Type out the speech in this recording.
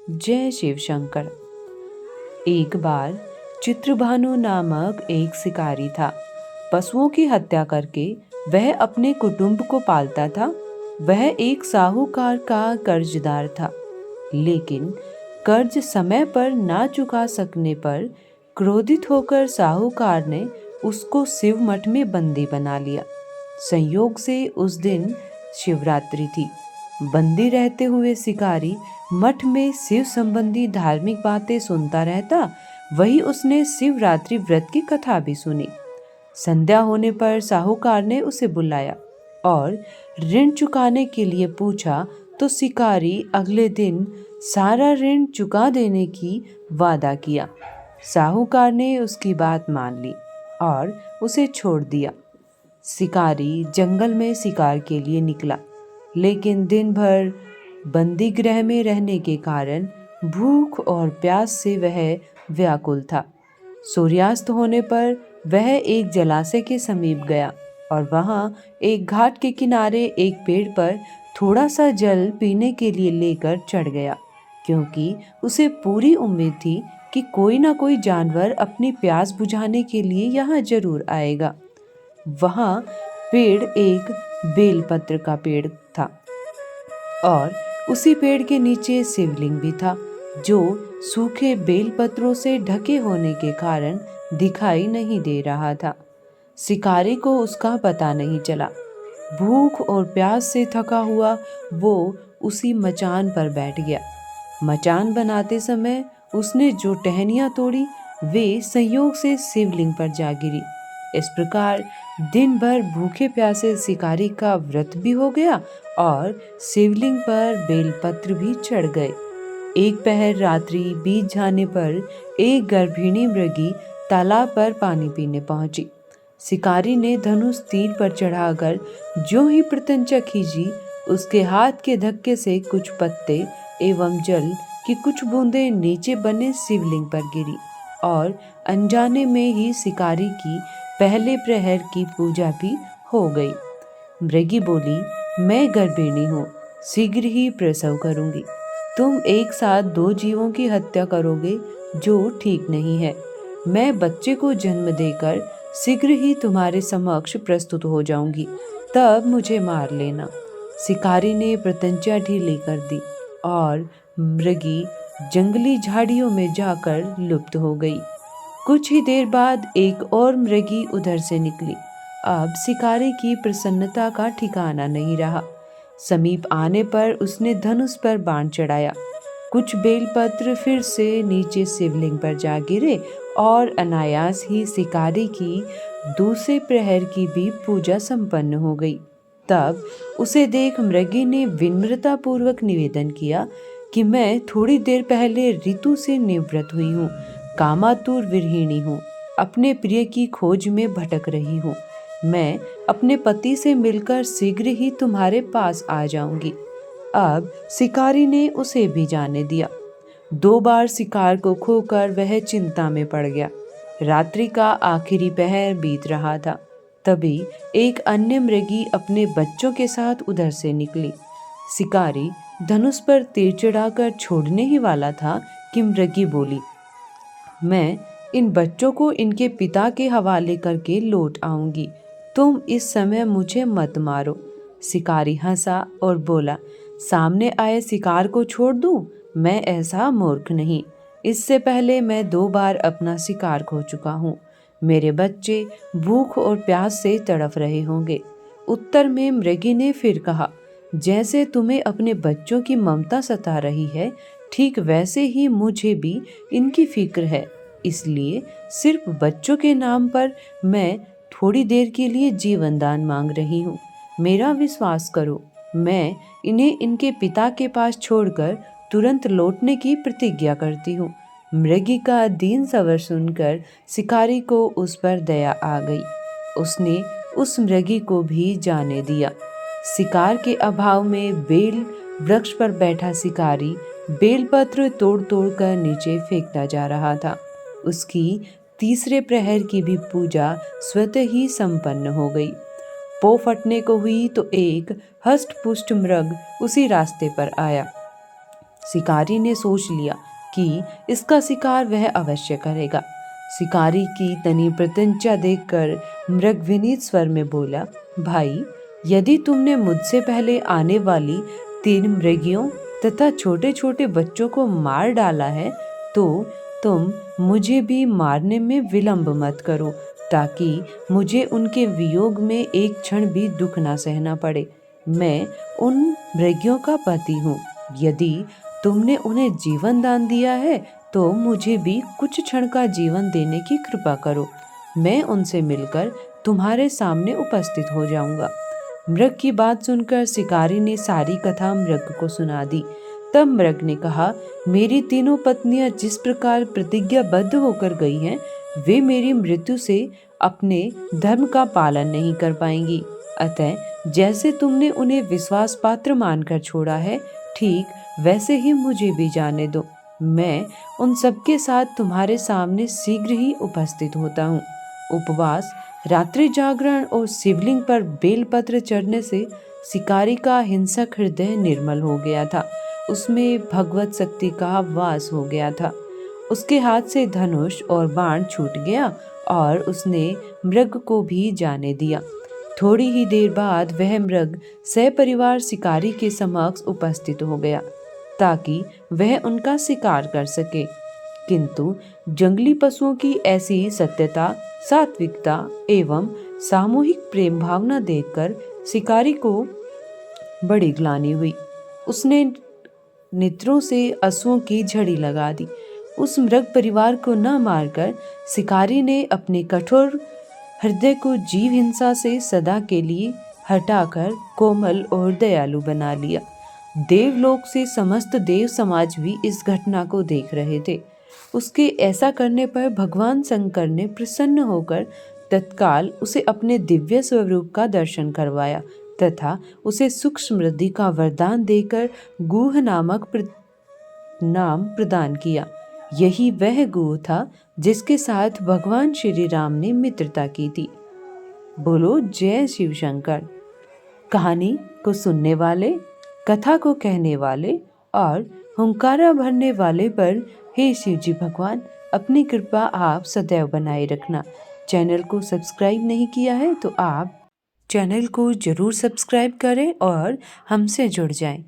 जय शिव शंकर। एक बार चित्रभानु नामक एक शिकारी था। पशुओं की हत्या करके वह अपने कुटुंब को पालता था। वह एक साहूकार का कर्जदार था, लेकिन कर्ज समय पर ना चुका सकने पर क्रोधित होकर साहूकार ने उसको शिव मठ में बंदी बना लिया। संयोग से उस दिन शिवरात्रि थी। बंदी रहते हुए शिकारी मठ में शिव संबंधी धार्मिक बातें सुनता रहता। वही उसने शिवरात्रि व्रत की कथा भी सुनी। संध्या होने पर साहूकार ने उसे बुलाया और ऋण चुकाने के लिए पूछा तो शिकारी अगले दिन सारा ऋण चुका देने की वादा किया। साहूकार ने उसकी बात मान ली और उसे छोड़ दिया। शिकारी जंगल में शिकार के लिए निकला, लेकिन दिन भर बंदी गृह में रहने के कारण भूख और प्यास से वह व्याकुल था। सूर्यास्त होने पर वह एक जलाशय के समीप गया और वहां एक घाट के किनारे एक पेड़ पर थोड़ा सा जल पीने के लिए लेकर चढ़ गया, क्योंकि उसे पूरी उम्मीद थी कि कोई ना कोई जानवर अपनी प्यास बुझाने के लिए यहाँ जरूर आएगा। वहाँ पेड़ एक बेलपत्र का पेड़ था और उसी पेड़ के नीचे शिवलिंग भी था, जो सूखे बेलपत्रों से ढके होने के कारण दिखाई नहीं दे रहा था। शिकारी को उसका पता नहीं चला। भूख और प्यास से थका हुआ वो उसी मचान पर बैठ गया। मचान बनाते समय उसने जो टहनियाँ तोड़ी वे संयोग से शिवलिंग पर जा गिरी। इस प्रकार दिन भर भूखे प्यासे शिकारी का व्रत भी हो गया और शिवलिंग पर बेलपत्र भी चढ़ गए। एक पहर रात्रि बीत जाने पर एक गर्भिणी मृगी तालाब पर पानी पीने पहुंची। शिकारी ने धनुष तीर पर चढ़ाकर जो ही प्रत्यंचा खींची, उसके हाथ के धक्के से कुछ पत्ते एवं जल की कुछ बूंदें नीचे बने शिवलिंग पर गिरी और अनजाने में ही शिकारी की पहले प्रहर की पूजा भी हो गई। मृगी बोली, मैं गर्भिणी हूँ, शीघ्र ही प्रसव करूंगी। तुम एक साथ दो जीवों की हत्या करोगे, जो ठीक नहीं है। मैं बच्चे को जन्म देकर शीघ्र ही तुम्हारे समक्ष प्रस्तुत हो जाऊंगी, तब मुझे मार लेना। शिकारी ने प्रत्यंचा ढीली कर दी और मृगी जंगली झाड़ियों में जाकर लुप्त हो गई। कुछ ही देर बाद एक और मृगी उधर से निकली। अब शिकारी की प्रसन्नता का ठिकाना नहीं रहा। समीप आने पर उसने धनुष पर बाण चढ़ाया। कुछ बेलपत्र फिर से नीचे शिवलिंग पर जा गिरे और अनायास ही शिकारी की दूसरे प्रहर की भी पूजा संपन्न हो गई। तब उसे देख मृगी ने विनम्रता पूर्वक निवेदन किया कि मैं थोड़ी देर पहले ऋतु से निवृत्त हुई हूँ, कामातुर विरहिणी हूँ, अपने प्रिय की खोज में भटक रही हूँ। मैं अपने पति से मिलकर शीघ्र ही तुम्हारे पास आ जाऊंगी। अब शिकारी ने उसे भी जाने दिया। 2 बार शिकार को खोकर वह चिंता में पड़ गया। रात्रि का आखिरी पहर बीत रहा था। तभी एक अन्य मृगी अपने बच्चों के साथ उधर से निकली। शिकारी धनुष पर तीर चढ़ाकर छोड़ने ही वाला था कि मृगी बोली, मैं इन बच्चों को इनके पिता के हवाले करके लौट आऊंगी। तुम इस समय मुझे मत मारो। शिकारी हंसा और बोला, सामने आए शिकार को छोड़ दूं? मैं ऐसा मूर्ख नहीं। इससे पहले मैं 2 बार अपना शिकार खो चुका हूँ। मेरे बच्चे भूख और प्यास से तड़फ रहे होंगे। उत्तर में मृगी ने फिर कहा, जैसे तुम्हें अपने बच्चों की ममता सता रही है, ठीक वैसे ही मुझे भी इनकी फिक्र है। इसलिए सिर्फ बच्चों के नाम पर मैं थोड़ी देर के लिए जीवन दान मांग रही हूँ। मेरा विश्वास करो, मैं इन्हें इनके पिता के पास छोड़कर तुरंत लौटने की प्रतिज्ञा करती हूँ। मृगी का दीन स्वर सुनकर शिकारी को उस पर दया आ गई। उसने उस मृगी को भी जाने दिया। शिकार के अभाव में बेल वृक्ष पर बैठा शिकारी बेलपत्र तोड़ तोड़ कर नीचे फेंकता जा रहा था। उसकी तीसरे प्रहर की भी पूजा स्वतः ही संपन्न हो गई। पौ फटने को हुई तो एक हष्ट पुष्ट मृग उसी रास्ते पर आया। शिकारी ने सोच लिया कि इसका शिकार वह अवश्य करेगा। शिकारी की तनी प्रत्यंचा देखकर मृग विनीत स्वर में बोला, भाई, यदि तुमने मुझसे पहले आने वाली 3 मृगियों तथा छोटे छोटे बच्चों को मार डाला है तो तुम मुझे भी मारने में विलंब मत करो, ताकि मुझे उनके वियोग में एक क्षण भी दुख ना सहना पड़े। मैं उन मृगियों का पति हूँ। यदि तुमने उन्हें जीवन दान दिया है तो मुझे भी कुछ क्षण का जीवन देने की कृपा करो। मैं उनसे मिलकर तुम्हारे सामने उपस्थित हो जाऊंगा। मृग की बात सुनकर शिकारी ने सारी कथा मृग को सुना दी। तब मृग ने कहा, मेरी तीनों पत्नियां जिस प्रकार प्रतिज्ञाबद्ध होकर गई हैं, वे मेरी मृत्यु से अपने धर्म का पालन नहीं कर पाएंगी। अतः जैसे तुमने उन्हें विश्वास पात्र मानकर छोड़ा है, ठीक वैसे ही मुझे भी जाने दो। मैं उन सबके साथ तुम्हारे सामने शीघ्र ही उपस्थित होता हूँ। उपवास, रात्रि जागरण और शिवलिंग पर बेलपत्र चढ़ने से शिकारी का हिंसक हृदय निर्मल हो गया था। उसमें भगवत शक्ति का वास हो गया था। उसके हाथ से धनुष और बाण छूट गया और उसने मृग को भी जाने दिया। थोड़ी ही देर बाद वह मृग सपरिवार शिकारी के समक्ष उपस्थित हो गया ताकि वह उनका शिकार कर सके। किंतु जंगली पशुओं की ऐसी सत्यता, सात्विकता एवं सामूहिक प्रेम भावना देखकर शिकारी को बड़ी ग्लानि हुई। उसने नेत्रों से आंसुओं की झड़ी लगा दी। उस मृग परिवार को न मारकर शिकारी ने अपने कठोर हृदय को जीव हिंसा से सदा के लिए हटाकर कोमल और दयालु बना लिया। देवलोक से समस्त देव समाज भी इस घटना को देख रहे थे। उसके ऐसा करने पर भगवान शंकर ने प्रसन्न होकर तत्काल उसे अपने दिव्य स्वरूप का दर्शन करवाया तथा उसे सुख समृद्धि का वरदान देकर गुह नामक नाम प्रदान किया। यही वह गुह था जिसके साथ भगवान श्री राम ने मित्रता की थी। बोलो जय शिव शंकर। कहानी को सुनने वाले, कथा को कहने वाले और हुंकारा भरने वाले पर हे शिव जी भगवान अपनी कृपा आप सदैव बनाए रखना। चैनल को सब्सक्राइब नहीं किया है तो आप चैनल को जरूर सब्सक्राइब करें और हमसे जुड़ जाएं।